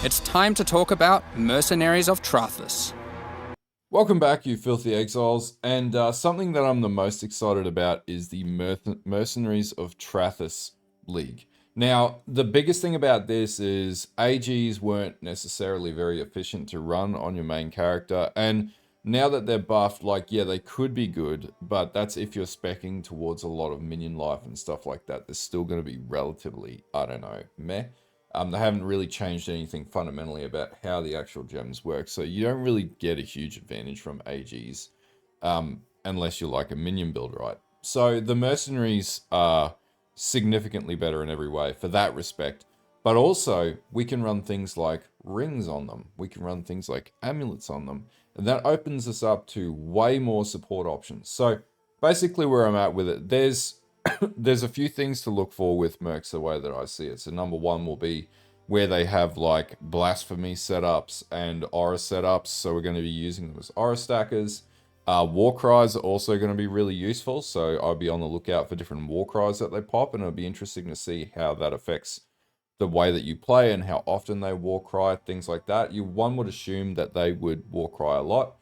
it's time to talk about Mercenaries of Trathus. Welcome back, you filthy exiles, and something that I'm the most excited about is the Mercenaries of Trathus League. Now, the biggest thing about this is AGs weren't necessarily very efficient to run on your main character, and now that they're buffed, like, yeah, they could be good, but that's if you're speccing towards a lot of minion life and stuff like that. They're still going to be relatively, I don't know, meh. They haven't really changed anything fundamentally about how the actual gems work, so you don't really get a huge advantage from AGs unless you're like a minion build, right? So the mercenaries are significantly better in every way for that respect, but also we can run things like rings on them, we can run things like amulets on them, and that opens us up to way more support options. So basically where I'm at with it, there's a few things to look for with mercs the way that I see it. So number one will be where they have like blasphemy setups and aura setups. So we're going to be using them as aura stackers. War cries are also going to be really useful. So I'll be on the lookout for different war cries that they pop, and it'll be interesting to see how that affects the way that you play and how often they war cry, things like that. One would assume that they would war cry a lot.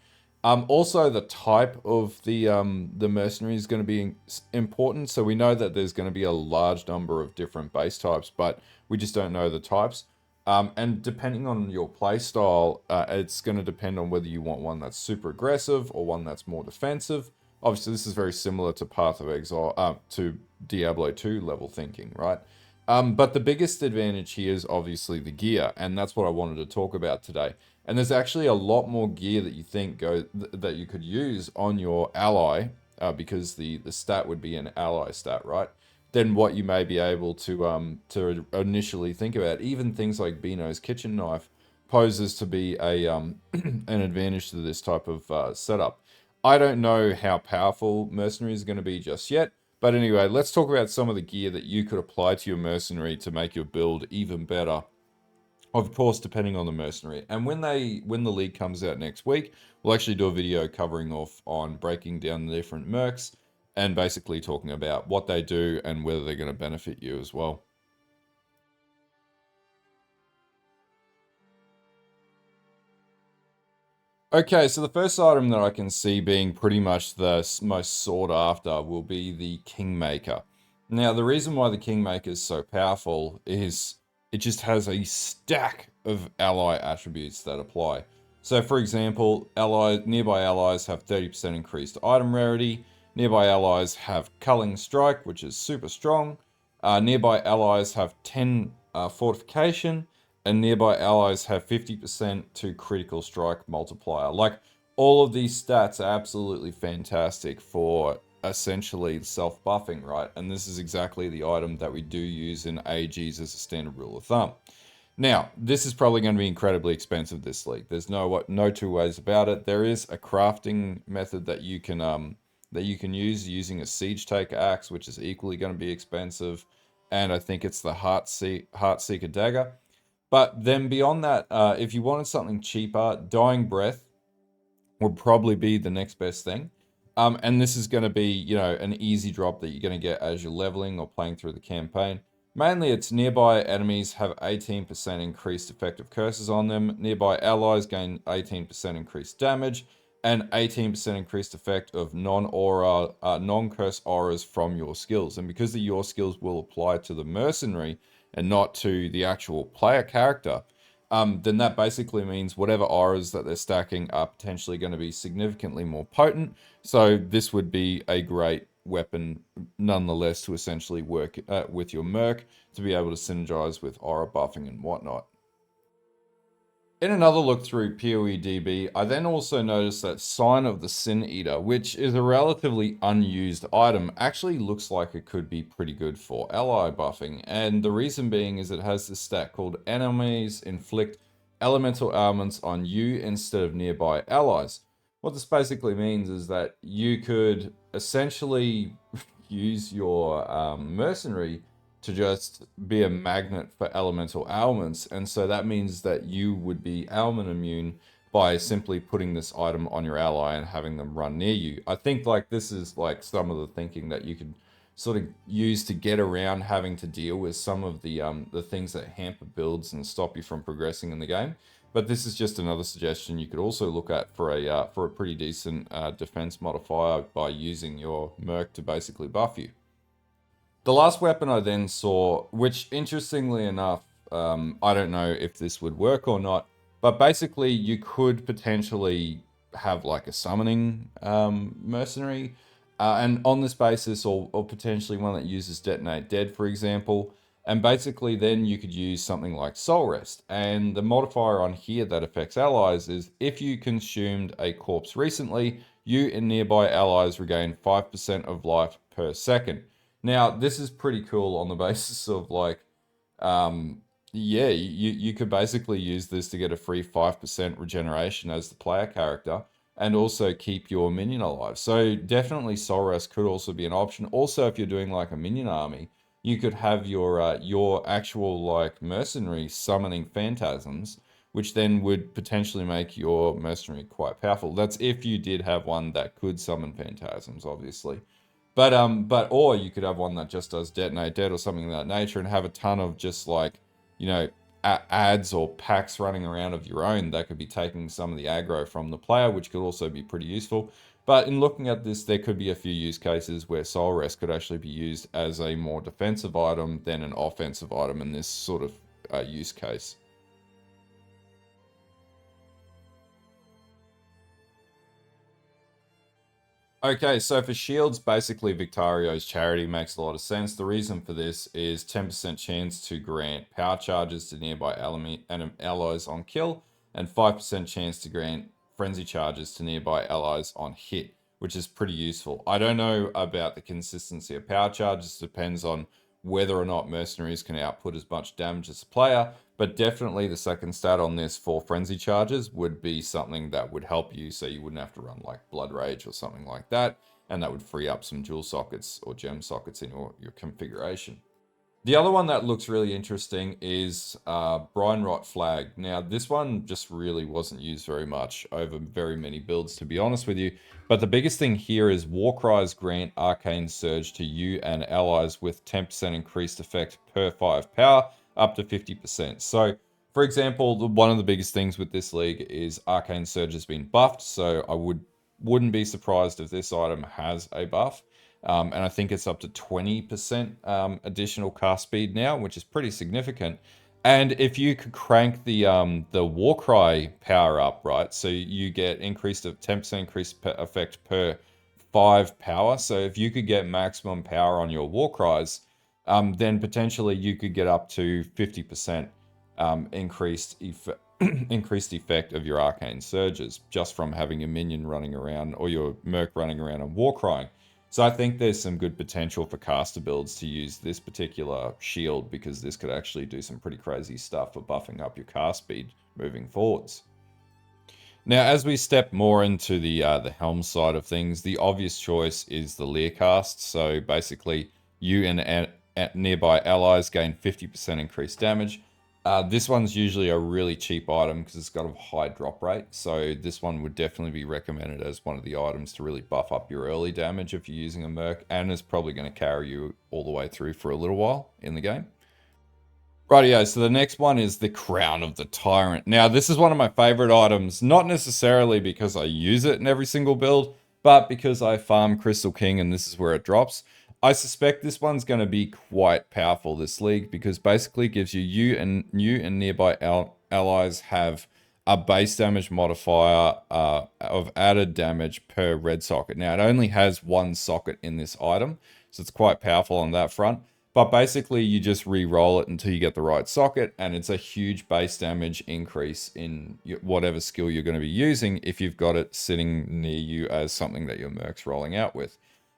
Also, the type of the mercenary is going to be important. So we know that there's going to be a large number of different base types, but we just don't know the types. And depending on your play style, it's going to depend on whether you want one that's super aggressive or one that's more defensive. Obviously, this is very similar to Path of Exile, to Diablo 2 level thinking, right? But the biggest advantage here is obviously the gear, and that's what I wanted to talk about today. And there's actually a lot more gear that you think that you could use on your ally, because the stat would be an ally stat, right? Than what you may be able to initially think about. Even things like Beano's kitchen knife poses to be a an advantage to this type of setup. I don't know how powerful Mercenary is going to be just yet. But anyway, let's talk about some of the gear that you could apply to your mercenary to make your build even better. Of course, depending on the mercenary. And when the league comes out next week, we'll actually do a video covering off on breaking down the different mercs and basically talking about what they do and whether they're going to benefit you as well. Okay, so the first item that I can see being pretty much the most sought after will be the Kingmaker. Now, the reason why the Kingmaker is so powerful is it just has a stack of ally attributes that apply. So, for example, nearby allies have 30% increased item rarity. Nearby allies have Culling Strike, which is super strong. Nearby allies have 10 fortification, and nearby allies have 50% to critical strike multiplier. Like, all of these stats are absolutely fantastic for essentially self-buffing, right? And this is exactly the item that we do use in AGs as a standard rule of thumb. Now, this is probably going to be incredibly expensive this league. There's no two ways about it. There is a crafting method that you can use using a Siege Taker axe, which is equally going to be expensive, and I think it's the Heartseeker dagger. But then beyond that, if you wanted something cheaper, Dying Breath would probably be the next best thing. And this is going to be, an easy drop that you're going to get as you're leveling or playing through the campaign. Mainly, it's nearby enemies have 18% increased effective curses on them. Nearby allies gain 18% increased damage and 18% increased effect of non-curse auras from your skills. And because your skills will apply to the mercenary and not to the actual player character, then that basically means whatever auras that they're stacking are potentially going to be significantly more potent. So this would be a great weapon nonetheless to essentially work with your merc to be able to synergize with aura buffing and whatnot. In another look through POE DB, I then also noticed that Sign of the Sin Eater, which is a relatively unused item, actually looks like it could be pretty good for ally buffing. And the reason being is it has this stat called Enemies Inflict Elemental Ailments on you instead of nearby allies. What this basically means is that you could essentially use your mercenary to just be a magnet for elemental ailments, and so that means that you would be ailment immune by simply putting this item on your ally and having them run near you. I think like this is like some of the thinking that you could sort of use to get around having to deal with some of the things that hamper builds and stop you from progressing in the game. But this is just another suggestion you could also look at for a pretty decent defense modifier by using your Merc to basically buff you. The last weapon I then saw, which interestingly enough, I don't know if this would work or not, but basically you could potentially have like a summoning mercenary, and on this basis, or potentially one that uses Detonate Dead, for example, and basically then you could use something like Soulwrest. And the modifier on here that affects allies is if you consumed a corpse recently, you and nearby allies regain 5% of life per second. Now, this is pretty cool on the basis of like, yeah, you could basically use this to get a free 5% regeneration as the player character and also keep your minion alive. So definitely Soulwrest could also be an option. Also, if you're doing like a minion army, you could have your actual like mercenary summoning phantasms, which then would potentially make your mercenary quite powerful. That's if you did have one that could summon phantasms, obviously. But or you could have one that just does Detonate Dead or something of that nature and have a ton of just like, you know, ads or packs running around of your own that could be taking some of the aggro from the player, which could also be pretty useful. But in looking at this, there could be a few use cases where Soulwrest could actually be used as a more defensive item than an offensive item in this sort of use case. Okay, so for shields, basically Victoario's charity makes a lot of sense. The reason for this is 10% chance to grant power charges to nearby allies on kill, and 5% chance to grant frenzy charges to nearby allies on hit, which is pretty useful. I don't know about the consistency of power charges, depends on whether or not mercenaries can output as much damage as a player, but definitely the second stat on this for frenzy charges would be something that would help you, so you wouldn't have to run like Blood Rage or something like that, and that would free up some dual sockets or gem sockets in your configuration. The other one that looks really interesting is Brinrot Flag. Now, this one just really wasn't used very much over very many builds, to be honest with you. But the biggest thing here is Warcries grant Arcane Surge to you and allies with 10% increased effect per 5 power, up to 50%. So, for example, one of the biggest things with this league is Arcane Surge has been buffed, so I wouldn't be surprised if this item has a buff. And I think it's up to 20% additional cast speed now, which is pretty significant. And if you could crank the Warcry power up, right, so you get increased of 10% increased effect per 5 power. So if you could get maximum power on your Warcries, then potentially you could get up to 50% increased increased effect of your arcane surges just from having a minion running around or your merc running around and Warcrying. So I think there's some good potential for caster builds to use this particular shield because this could actually do some pretty crazy stuff for buffing up your cast speed moving forwards. Now, as we step more into the helm side of things, the obvious choice is the Leer Cast. So basically, you and nearby allies gain 50% increased damage. This one's usually a really cheap item because it's got a high drop rate. So this one would definitely be recommended as one of the items to really buff up your early damage if you're using a merc, and is probably going to carry you all the way through for a little while in the game. Rightio, so the next one is the Crown of the Tyrant. Now, this is one of my favorite items, not necessarily because I use it in every single build, but because I farm Crystal King and this is where it drops. I suspect this one's going to be quite powerful, this league, because basically it gives you and nearby allies have a base damage modifier of added damage per red socket. Now, it only has one socket in this item, so it's quite powerful on that front. But basically, you just re-roll it until you get the right socket, and it's a huge base damage increase in whatever skill you're going to be using if you've got it sitting near you as something that your merc's rolling out with.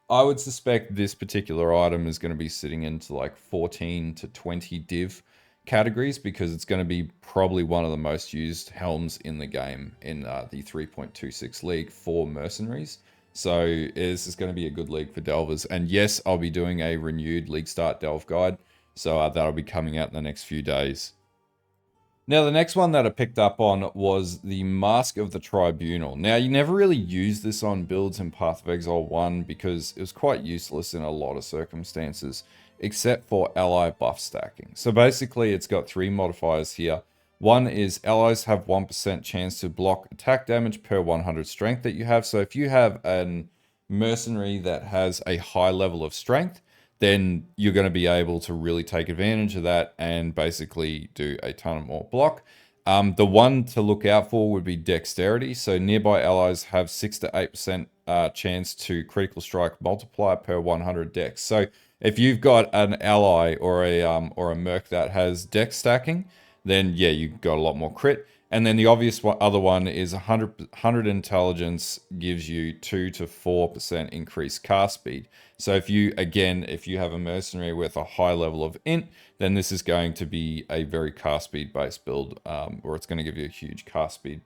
I would suspect this particular item is going to be sitting into like 14 to 20 div categories because it's going to be probably one of the most used helms in the game in the 3.26 league for mercenaries. So this is going to be a good league for delvers. And yes, I'll be doing a renewed league start delve guide. So that'll be coming out in the next few days. Now, the next one that I picked up on was the Mask of the Tribunal. Now, you never really used this on builds in Path of Exile 1 because it was quite useless in a lot of circumstances, except for ally buff stacking. So basically, it's got 3 modifiers here. One is allies have 1% chance to block attack damage per 100 strength that you have. So if you have an mercenary that has a high level of strength, then you're going to be able to really take advantage of that and basically do a ton of more block. The one to look out for would be dexterity. So nearby allies have 6 to 8% chance to critical strike multiplier per 100 dex. So if you've got an ally or a merc that has dex stacking, then yeah, you got a lot more crit. And then the obvious other one is 100 intelligence gives you 2 to 4% increased cast speed. So if you have a mercenary with a high level of int, then this is going to be a very cast speed based build, or it's going to give you a huge cast speed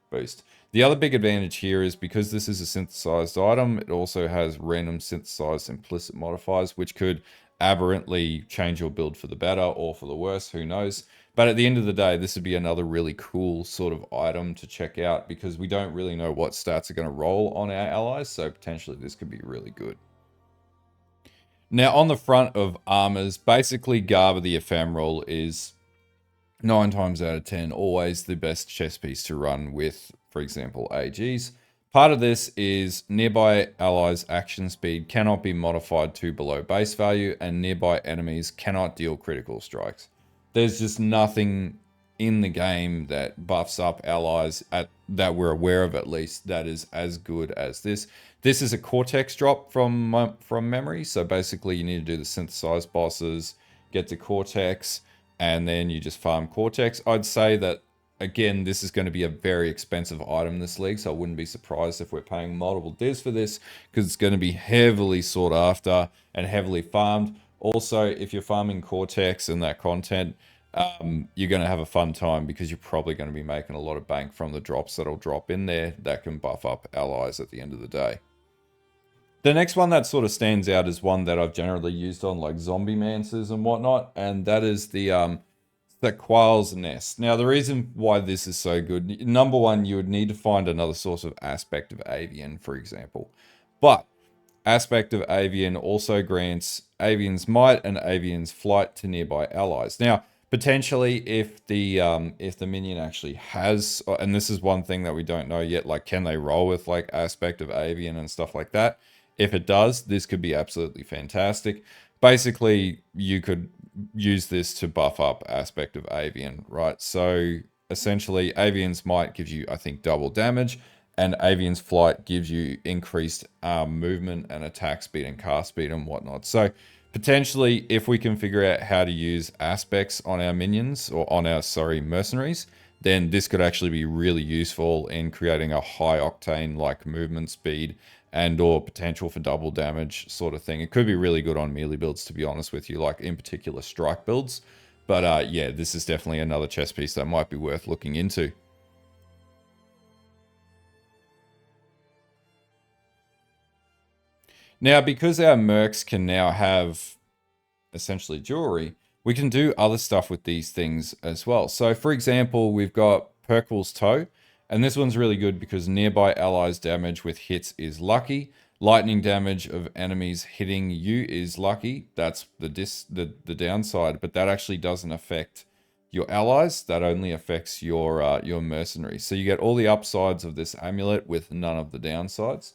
boost. The other big advantage here is because this is a synthesized item, it also has random synthesized implicit modifiers, which could aberrantly change your build for the better or for the worse, who knows. But at the end of the day, this would be another really cool sort of item to check out because we don't really know what stats are going to roll on our allies, so potentially this could be really good. Now, on the front of armors, basically Garb of the Ephemeral is 9 times out of 10 always the best chess piece to run with, for example, AGs. Part of this is nearby allies' action speed cannot be modified to below base value, and nearby enemies cannot deal critical strikes. There's just nothing in the game that buffs up allies that we're aware of, at least, that is as good as this. This is a Cortex drop from memory, so basically you need to do the synthesized bosses, get to Cortex, and then you just farm Cortex. I'd say that, again, this is going to be a very expensive item this league, so I wouldn't be surprised if we're paying multiple divs for this, because it's going to be heavily sought after and heavily farmed. Also, if you're farming Cortex and that content, you're going to have a fun time because you're probably going to be making a lot of bank from the drops that'll drop in there that can buff up allies at the end of the day. The next one that sort of stands out is one that I've generally used on like zombie mancers and whatnot, and that is the Saqawal's Nest. Now, the reason why this is so good, number one, you would need to find another source of Aspect of Avian, for example. But Aspect of Avian also grants Avian's Might and Avian's Flight to nearby allies. Now, potentially, if the minion actually has, and this is one thing that we don't know yet, like can they roll with like Aspect of Avian and stuff like that? If it does, this could be absolutely fantastic. Basically, you could use this to buff up Aspect of Avian, right? So essentially, Avian's Might gives you, I think, double damage, and Avian's Flight gives you increased movement and attack speed and cast speed and whatnot. So potentially, if we can figure out how to use aspects on our minions, or on our, mercenaries, then this could actually be really useful in creating a high octane like movement speed and or potential for double damage sort of thing. It could be really good on melee builds, to be honest with you, like in particular strike builds. But yeah, this is definitely another chess piece that might be worth looking into. Now, because our mercs can now have essentially jewelry, we can do other stuff with these things as well. So for example, we've got Perquil's Toe, and this one's really good because nearby allies damage with hits is lucky. Lightning damage of enemies hitting you is lucky. That's the downside, but that actually doesn't affect your allies. That only affects your mercenaries. So you get all the upsides of this amulet with none of the downsides.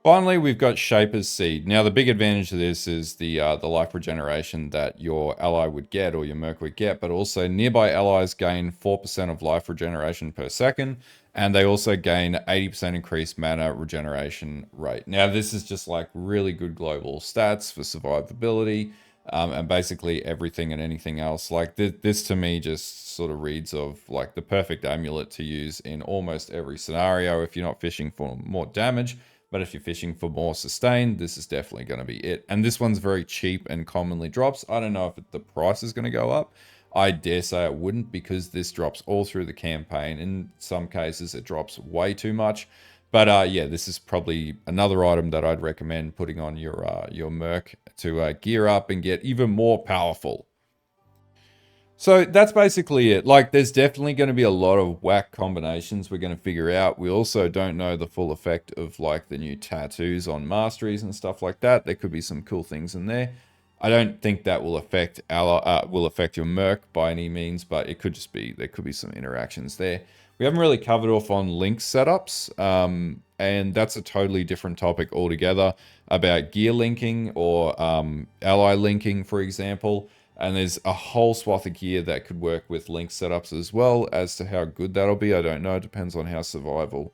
Finally, we've got Shaper's Seed. Now, the big advantage of this is the life regeneration that your ally would get, or your merc would get, but also nearby allies gain 4% of life regeneration per second, and they also gain 80% increased mana regeneration rate. Now, this is just like really good global stats for survivability, and basically everything and anything else. Like this to me just sort of reads of like the perfect amulet to use in almost every scenario if you're not fishing for more damage. But if you're fishing for more sustain, this is definitely going to be it. And this one's very cheap and commonly drops. I don't know if the price is going to go up. I dare say it wouldn't, because this drops all through the campaign. In some cases, it drops way too much. But yeah, this is probably another item that I'd recommend putting on your merc to gear up and get even more powerful. So that's basically it. Like, there's definitely going to be a lot of whack combinations we're going to figure out. We also don't know the full effect of, like, the new tattoos on masteries and stuff like that. There could be some cool things in there. I don't think that will affect your merc by any means, but it could just be, there could be some interactions there. We haven't really covered off on link setups, and that's a totally different topic altogether about gear linking or ally linking, for example. And there's a whole swath of gear that could work with link setups as well. As to how good that'll be, I don't know. It depends on how survivable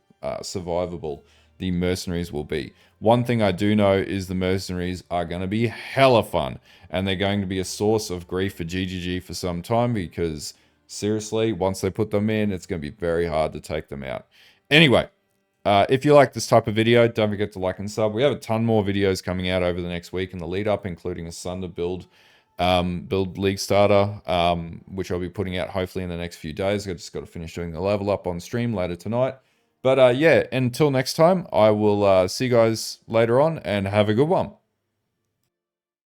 the mercenaries will be. One thing I do know is the mercenaries are going to be hella fun. And they're going to be a source of grief for GGG for some time, because seriously, once they put them in, it's going to be very hard to take them out. Anyway, if you like this type of video, don't forget to like and sub. We have a ton more videos coming out over the next week in the lead up, including a Sunder build League starter, which I'll be putting out hopefully in the next few days. I just got to finish doing the level up on stream later tonight. But yeah, until next time, I will see you guys later on, and have a good one.